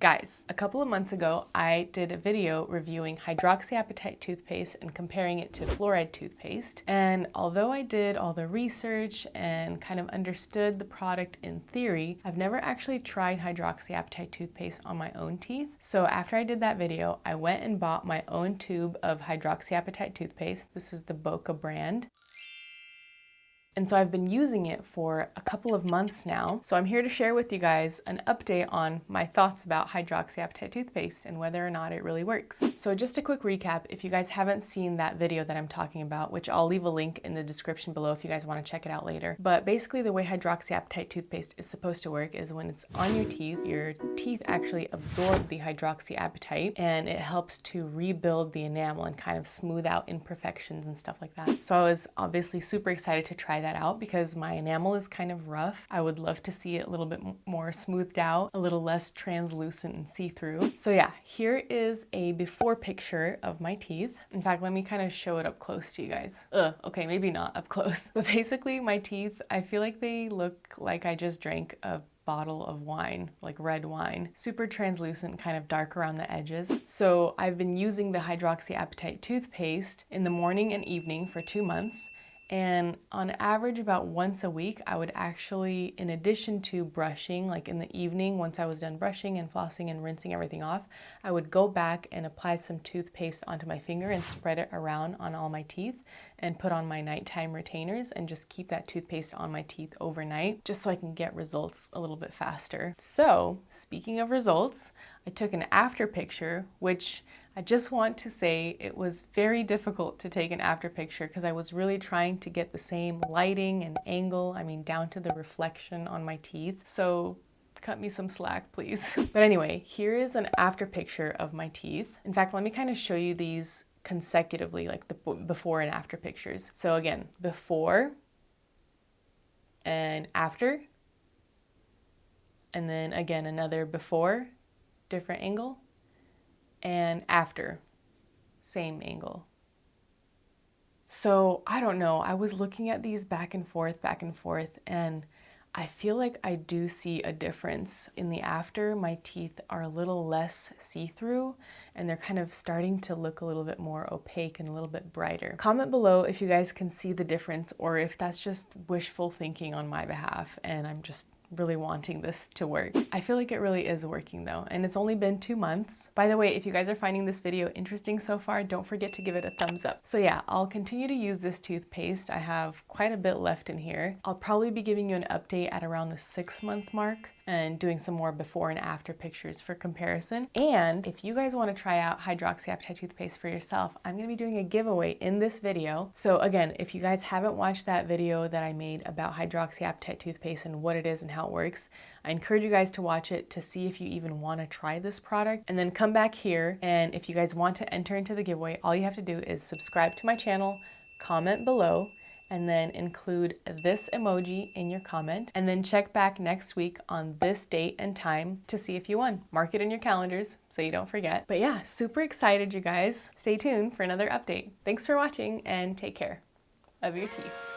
Guys, a couple of months ago, I did a video reviewing Hydroxyapatite toothpaste and comparing it to Fluoride toothpaste. And although I did all the research and kind of understood the product in theory, I've never actually tried Hydroxyapatite toothpaste on my own teeth. So after I did that video, I went and bought my own tube of Hydroxyapatite toothpaste. This is the Boca brand. And so I've been using it for a couple of months now. So I'm here to share with you guys an update on my thoughts about Hydroxyapatite toothpaste and whether or not it really works. So just a quick recap, if you guys haven't seen that video that I'm talking about, which I'll leave a link in the description below if you guys want to check it out later. But basically the way Hydroxyapatite toothpaste is supposed to work is when it's on your teeth actually absorb the hydroxyapatite and it helps to rebuild the enamel and kind of smooth out imperfections and stuff like that. So I was obviously super excited to try that out because my enamel is kind of rough. I would love to see it a little bit more smoothed out, a little less translucent and see-through. So yeah, here is a before picture of my teeth. In fact, let me kind of show it up close to you guys. Okay, maybe not up close. But basically my teeth, I feel like they look like I just drank a bottle of wine, like red wine. Super translucent, kind of dark around the edges. So I've been using the Hydroxyapatite toothpaste in the morning and evening for 2 months. And on average, about once a week, I would actually, in addition to brushing, like in the evening, once I was done brushing and flossing and rinsing everything off, I would go back and apply some toothpaste onto my finger and spread it around on all my teeth and put on my nighttime retainers and just keep that toothpaste on my teeth overnight, just so I can get results a little bit faster. So, speaking of results, I took an after picture, which I just want to say it was very difficult to take an after picture because I was really trying to get the same lighting and angle, down to the reflection on my teeth. So cut me some slack, please. But anyway, here is an after picture of my teeth. In fact, let me kind of show you these consecutively, like the before and after pictures. So again, before and after, and then again, another before, different angle, and after, same angle. So I don't know, I was looking at these back and forth, and I feel like I do see a difference. In the after, my teeth are a little less see-through and they're kind of starting to look a little bit more opaque and a little bit brighter. Comment below if you guys can see the difference or if that's just wishful thinking on my behalf and I'm just really wanting this to work. I feel like it really is working though, and it's only been 2 months. By the way, if you guys are finding this video interesting so far, don't forget to give it a thumbs up. So yeah, I'll continue to use this toothpaste. I have quite a bit left in here. I'll probably be giving you an update at around the 6-month mark and doing some more before and after pictures for comparison. And if you guys want to try out Hydroxyapatite toothpaste for yourself, I'm going to be doing a giveaway in this video. So again, if you guys haven't watched that video that I made about Hydroxyapatite toothpaste and what it is and how it works, I encourage you guys to watch it to see if you even want to try this product, and then come back here, and if you guys want to enter into the giveaway, all you have to do is subscribe to my channel, comment below, and then include this emoji in your comment, and then check back next week on this date and time to see if you won. Mark it in your calendars so you don't forget. But yeah, super excited, you guys. Stay tuned for another update. Thanks for watching and take care of your teeth.